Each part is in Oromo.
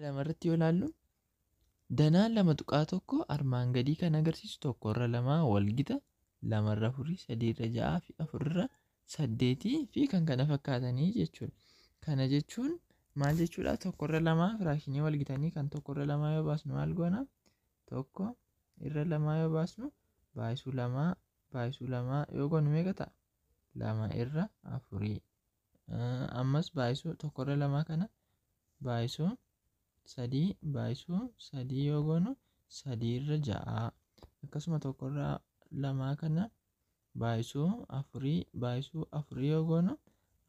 lamarratti yoo ilaallu danaan lama tuqaa tokko armaan gadii kan agarsiisu tokkorra lamaa walgita lamarra afurii sadiirra ja'aa fi afurra saddeetii fi kan kana fakkaatanii jechuudha. Kana jechuun maal jechuudha? Tokkorra lamaa firaakshinii walgitanii kan tokkorra lamaa yoo baasnu maal goona? Tokko irra lamaa yoo baasnu baay'isuu lamaa yoo goonu meeqa ta'a? Lama irra afurii. Ammas baay'isuu tokkorra lamaa kana baay'isuu sadii yoo goonu sadiirra ja'a. Akkasuma tokkorra lamaa kana baay'isuu afurii yoo goonu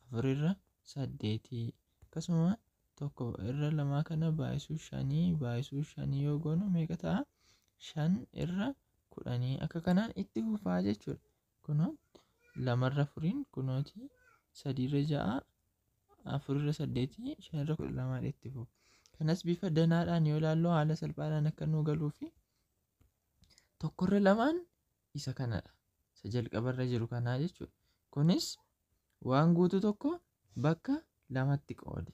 afurirra saddeetii. Akkasuma tokko irra lamaa kana baay'isuu shanii yoo goonu meeqa ta'a? 5 irra 10. Akka kanaan itti fufaa jechuudha. Kunoo lamarra afuriin kunooti sadiirra ja'a afurirra saddeetii 5 irra 12 itti fufu. Kanas bifa danaadhaan yoo ilaallu haala salphaadhaan akka nu galuu fi tokkorra lamaan isa kanadha. Isa jalqabarra jiru kanaa jechuudha. Kunis waan guutuu tokko bakka lamatti qoode.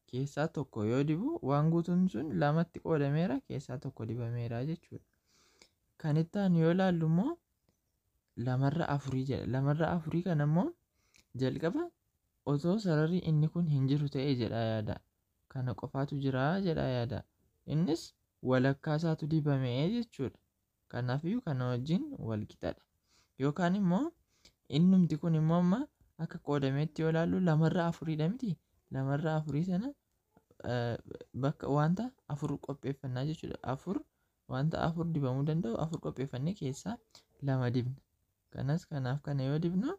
Keessaa tokko yoo dibu waan guutuun sun lamatti qoodameera, keessaa tokko dibameera jechuudha. Kan itti aanu yoo ilaallu immoo lamarra afurii jedha. Lamarra afurii kana immoo jalqaba otoo sararri inni kun hin jiru ta'ee jedha yaada. Kana qofaatu jira jedha yaada. Innis walakkaa isaatu dibamee jechuudha. Kanaafiyyuu kana wajjin walqixadha. Yookaan immoo innumti kun immoo amma akka qoodameetti yoo ilaallu lamarra afuriidha miti. Lamarra afurii sana bakka wanta afur qopheeffannaa jechuudha. Wanta afur dibamuu danda'u afur qopheeffannee keessaa lama dibna. Kanaaf kana yoo dibnu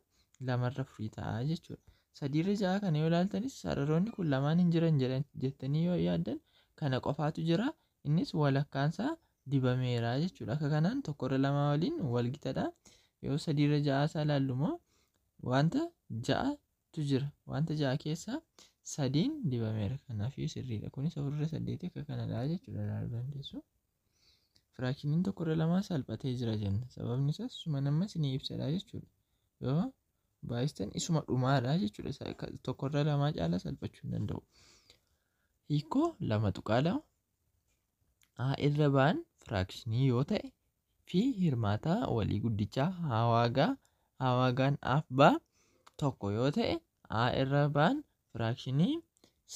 lamarra afurii ta'a jechuudha. Sadiirra ja'a kana yoo ilaaltanis sararoonni kun lamaan hin jiran jettanii yoo yaaddan kana qofaatu jira. Innis walakkaansaa dibameera jechuudha. Akka kanaan tokkorra lamaa waliin walqixadha. Yoo sadiirra ja'a isaa ilaallu immoo wanta ja'atu jira. Wanta ja'a keessaa sadiin dibameera. Kanaafiyyuu sirriidha. Kunis afurra saddeetii akka kanadha jechuudha ilaaluu dandeessu. Firaakshiniin tokkorra lamaa salphatee jira jenna. Sababni isaas isuma nammas ni ibsadha jechuudha. Yoo baay'istan isuma dhumaadha jechuudha. Tokkorra lamaa caalaa salphachuu hin danda'u. Hiikoo lama tuqaa lama A irra ba'an firaakshinii yoo ta'e fi hirmaataa walii guddichaa hawaagaan Aaf ba'a tokko yoo ta'e A irra ba'an firaakshinii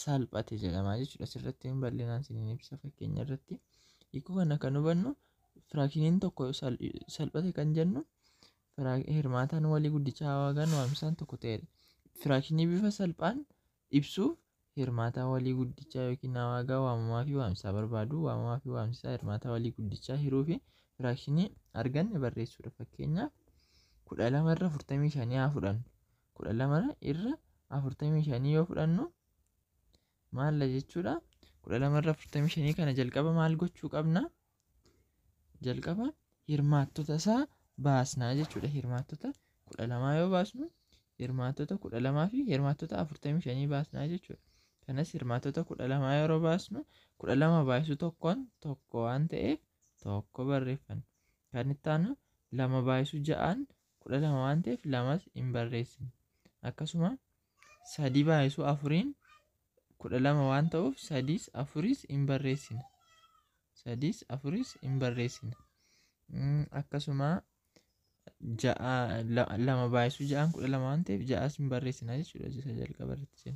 salphate jedhama jechuudha. Asirratti bal'inaan isiniin ibsa fakkeenya irratti. Hiikoo kana kan hubannu firaakshiniin tokko salphate kan jennu hirmaataan walii guddichaa hawaagaan waamsaan tokko ta'edha. Firaakshinii bifa salphaan ibsuuf hirmaataa walii guddichaa yookiin hawaagaa waamamaa fi waamsisaa barbaadu. Waamamaa fi waamsisaa hirmaataa walii guddichaa hiruu fi firaakshinii arganne barreessuudha. Fakkeenyaaf 12 irra 45 haa fudhannu. 12 irra 45 yoo fudhannu maal jechuudha? 12 irra 45 kana jalqaba maal gochuu qabna? Jalqaba hirmaattota isaa baasnaa jechuudha. Hirmaattota 12 yoo baasnu hirmaattota 12 fi hirmaattota 45 baasnaa jechuudha. Kanas hirmaattota 12 yeroo baasnu 12 baay'isuu tokkoon tokko waan ta'eef tokko barreeffanna. Kan itti aanu 2 baay'isuu 6 12 waan ta'eef 2 hin barreessine. Akkasuma 3 baay'isuu 4 12 waan ta'uuf 3 4 hin barreessine. 3 4 hin barreessine. Akkasuma 2 baay'isuu 6 12 waan ta'eef 6 hin barreessina jechuudha. Isa jalqaba irratti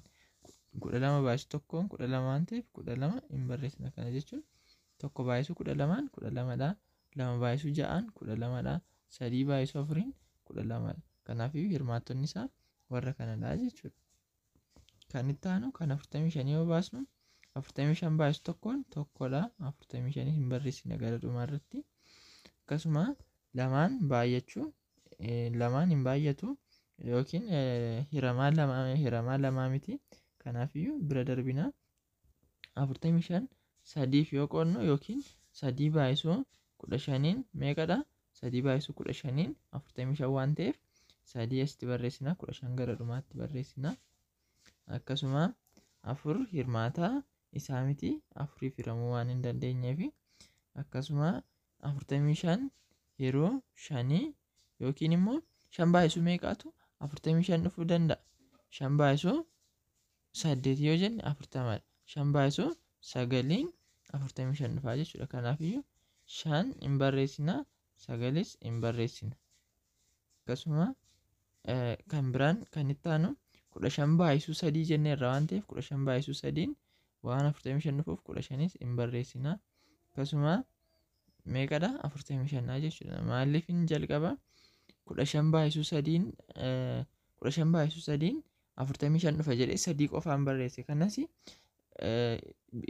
12 baay'isuu tokkoon 12 waan ta'eef 12 hin barreessina. Kana jechuun tokko baay'isuu 12 12dha. 2 baay'isuu 6 12dha. 3 baay'isuu 4 12dha. Kanaafiyyuu hirmaattonni isaa warra kanadha jechuudha. Kan itti aanu kan 45 yoo baasnu 45 baay'isuu tokkoon tokkodha. 45 hin barreessine gara dhumaa irratti. Akkasuma lamaan baay'achuu lamaan hin baay'atu yookiin hiramaa lamaa miti. Kanaafiyyuu bira darbina 45 sadiif yoo qoodnu yookiin 3 baay'isuu 15 meeqadha? 3 baay'isuu 15 45 waan ta'eef 3 asitti barreessina. 15 gara dhumaatti barreessina. Akkasuma 4 hirmaataa isaa miti. 4 hiramuu waan hin dandeenyeef akkasuma 45 yeroo 5 yookiin immoo 5 baay'isuu meeqaatu 45 dhufuu danda'a? 5 baay'isuu 8 yoo jenne 40dha. 5 baay'isuu sagaliin 45 dhufaa jechuudha. Kanaafiyyuu 5 hin barreessinaa, sagalis hin barreessina. Akkasuma kan biraan kan itti aanu 15 baay'isuu 3 jenneerra waan ta'eef 15 baay'isuu 3 waan 45 dhufuuf 15 hin barreessinaa. Akkasuma meeqadha 45 jechuudha. Maaliif hin jalqaba 15 baay'isuu 3 15 baay'isuu 3 45 dhufa jedhee 3 qofaan barreesse. Kanas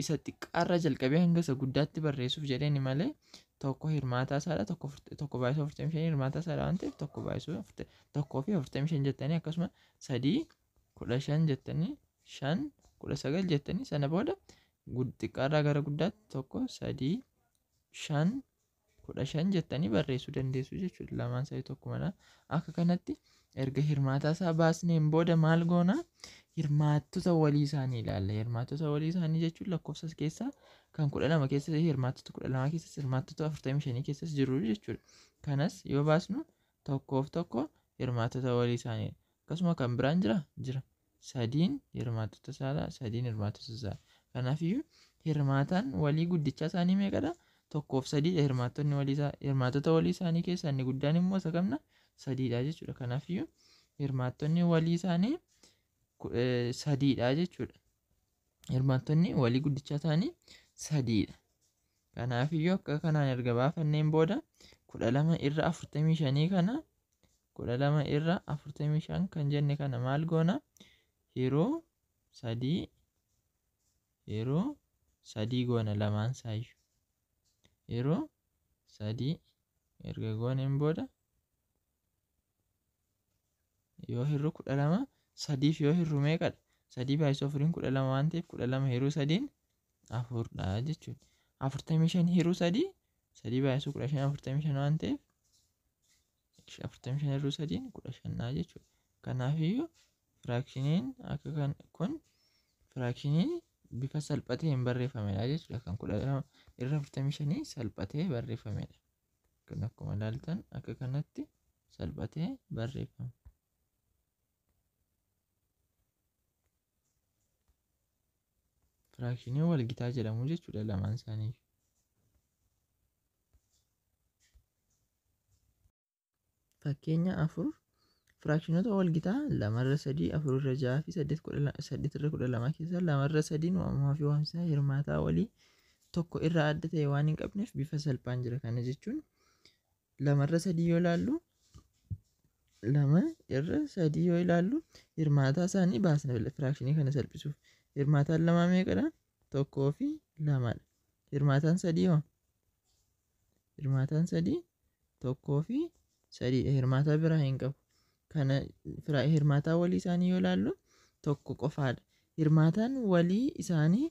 isa xiqqaarra jalqabee hanga isa guddaatti barreessuuf jedheeni malee tokko hirmaataa isaadha, tokko baay'isuu 45 hirmaataa isaadha waan ta'eef tokko baay'isuu tokkoo fi 45 jettanii akkasuma 3 15 jettanii 5 19 jettanii sana booda xiqqaarraa gara guddaatti tokko 3 5 15 jettanii barreessuu dandeessu jechuudha. Lamaan isaanii tokkumadha. Akka kanatti erga hirmaataa isaa baasneen booda maal goona? Hirmaattota walii isaanii ilaalla. Hirmaattota walii isaanii jechuun lakkoofsa keessaa kan 12 keessa hirmaattota 12 keessas hirmaattota 45 keessas jiru jechuudha. Kanas yoo baasnu tokkoof tokko hirmaattota walii isaanii. Akkasuma kan biraan jira. 3 hirmaattota isaadha, 3 hirmaattota isaadha. Kanaafiyyuu hirmaataan walii guddichaa isaanii meeqadha? Tokkoof 3dha hirmaattota walii isaanii keessaa inni guddaan immoo isa kamna? 3dha jechuudha. Kanaafiyyuu hirmaattonni walii isaanii 3dha jechuudha. Hirmaattonni walii guddichaa isaanii 3dha. Kanaafiyyuu akka kanaan erga baafanneen booda 12 irra 45 kana 12 irra 45 kan jenne kana maal goona? Yeroo 3 goona lamaan isaayyuu. Yeroo 3 erga gooneen booda yoo hirru 12 3f yoo hirru meeqadha? 3 baay'isuu 4 12 waan ta'eef 12 hiruu 3 4dha jechuudha. 45 hiruu 3 baay'isuu 15 45 waan ta'eef 45 hiruu 3 15dha jechuudha. Kanaafiyyuu firaakshiniin akka kun firaakshiniin bifa salphateen barreeffamedha jechuudha. Kan 12 irra 45 salphatee barreeffamedha. Kan akkuma ilaaltan akka kanatti salphatee barreeffama. Firaakshiniin walgitaa jedhamu jechuudha lamaan isaanii. Fakkeenya 4 firaakshinoota walgitaa 2 irra 3 4 irra 6 fi 8 irra 12 keessaa 2 irra 3 waamamaa fi waamsisaa hirmaataa walii tokko irraa adda ta'e waan hin qabneef bifa salphaan jira. Kana jechuun 2 irra 3 yoo ilaallu 2 irra 3 yoo ilaallu hirmaataa isaanii baasna firaakshinii kana salphisuuf. Hirmaataan 2 meeqadha? 1 fi 2dha. Hirmaataan 3 hoo? Hirmaataan 3 1 fi 3dha. Hirmaataa biraa hin qabu. Kana hirmaataa walii isaanii yoo ilaallu tokko qofaadha. Hirmaataan walii isaanii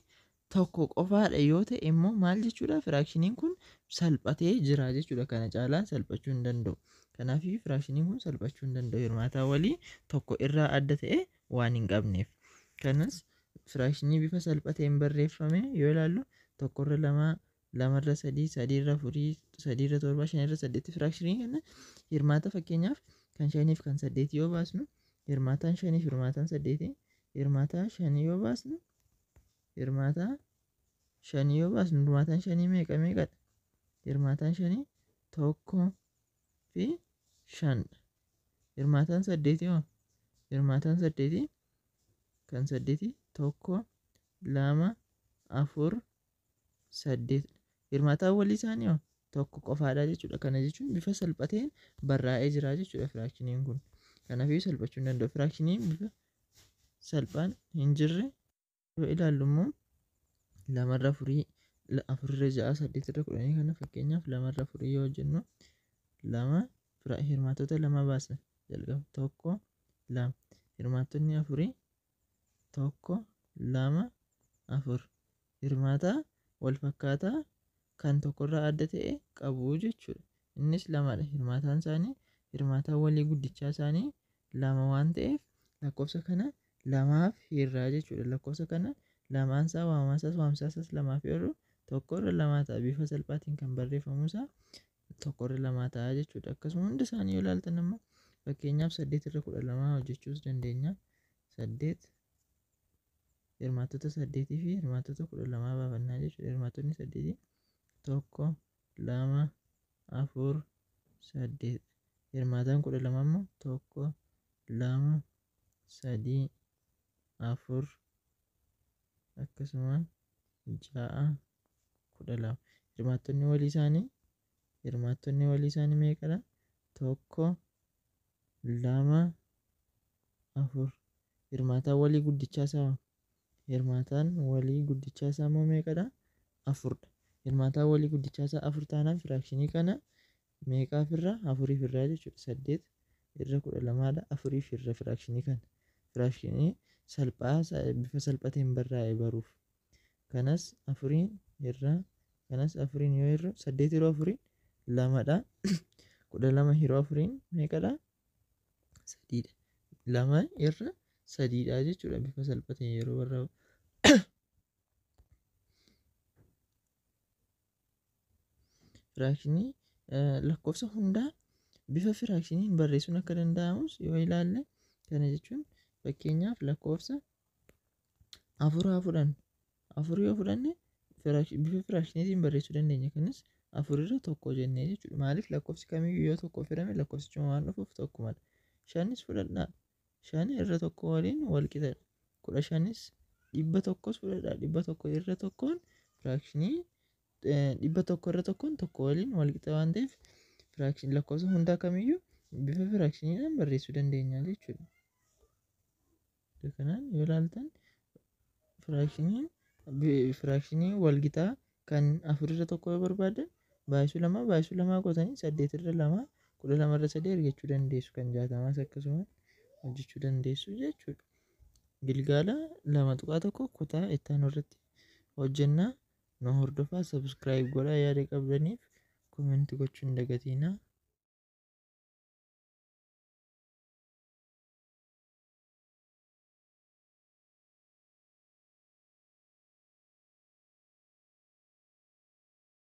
tokko qofaadha yoo ta'e immoo maal jechuudha? Firaakshiniin kun salphatee jira jechuudha. Kana caalaan salphachuu hin danda'u. Kanaafii firaakshiniin kun salphachuu hin danda'u. Hirmaataa walii tokko irraa adda ta'e waan hin qabneef. Kanas firaakshini bifa salphateen barreeffame yoo ilaallu 1 irra 2 2 irra 3 3 irra 4 3 irra 7 5 irra 8 firaakshini kana hirmaata fakkeenyaaf kan 5 fi kan 8 yoo baasnu hirmaataan 5 fi hirmaataan 8 hirmaataa 5 yoo baasnu hirmaataa 5 yoo baasnu hirmaataan 5 meeqadha? Hirmaataan 5 1 fi 5 hirmaataan 8 hoo? Hirmaataan 8 kan 8 1 2 4 8 hirmaataan walii isaanii hoo? Tokko qofaadha jechuudha. Kana jechuun bifa salphateen barraa'ee jira jechuudha firaakshiniin kun. Kanaafii salphachuu hin danda'u. Firaakshiniin bifa salphaan hin jirre yoo ilaallu immoo 2 irra 4 4 irra 6 8 irra 10 kana fakkeenyaaf 2 irra 4 yoo jennu 2 hirmaatota 2 baasna jalqaba 1 2 hirmaattonni 4 1 2 4 hirmaataa wal fakkaataa kan tokkorraa adda ta'e qabu jechuudha. Innis 2dha. Hirmaataan isaanii hirmaataa walii guddichaa isaanii 2 waan ta'eef lakkoofsa kana 2f hirraa jechuudha. Lakkoofsa kana lamaan isaa waamsaasaas 2f yeroo tokko irra 2 ta'a. Bifa salphaatiin kan barreeffamu isaa tokko irra 2 ta'a jechuudha. Akkasuma hundi isaanii yoo ilaaltan immoo fakkeenyaaf 8 irra 12 hojjechuus dandeenya. 8 hirmaattota 8 fi hirmaattota 12 baafannaa jechuudha. Hirmaattonni 8 1 2 4 8. Hirmaataan 12 immoo 1 2 3 4 akkasuma 6 12. Hirmaattonni walii isaanii meeqadha? 1 2 4. Hirmaataan walii guddichaa isaa immoo meeqadha? 4dha. Hirmaataan walii guddichaa isaa 4 taanaan firaakshinii kana meeqaaf irraa? 4 irraa jechuudha. 8 irra 12dha. 4 irra firaakshinii kana. Firaakshinii salphaa bifa salphateen barraa'e baruuf. Kanas 4 irraa kanas 4 yoo irra 8 yeroo 4 2dha. 12 yeroo 4 meeqadha? 3dha. 2 irra 3dha jechuudha bifa salphateen yeroo barraa'u. Firaakshinii lakkoofsa hundaa bifa firaakshiniin barreessuun akka danda'amus yoo ilaalle, kana jechuun fakkeenyaaf lakkoofsa 4 haa fudhannu. 4 yoo fudhanne bifa firaakshiniitiin barreessuu dandeenya. Kanas 4 irra 1 jennee jechuudha. Maaliif lakkoofsi kamiyyuu yoo tokkoof hirame lakkoofsichuma waan dhufuuf tokkumadha. 5 fudhadhaa. 5 irra 1 waliin wal qixadha. 15 100 fudhadhaa. 100 irra 1 firaakshinii 100 irra 1 waliin wal qixa waan ta'eef firaakshinii lakkoofsa hundaa kamiyyuu bifa firaakshiniidhaan barreessuu dandeenya jechuudha. Kanaan yoo ilaaltan firaakshinii wal qixaa kan 4 irra 1 yoo barbaadan baay'isuu 2 gootanii 8 irra 2 12 irra 3 argachuu dandeessu. Kan 60 akkasuma hojjechuu dandeessu jechuudha. Gilgaala 2.1 kutaa itti aanu irratti hojjennaa. Nu hordofaa, sabskiraayib godhaa. Yaada qabdaniif koomentii gochuu hin dagatinaa.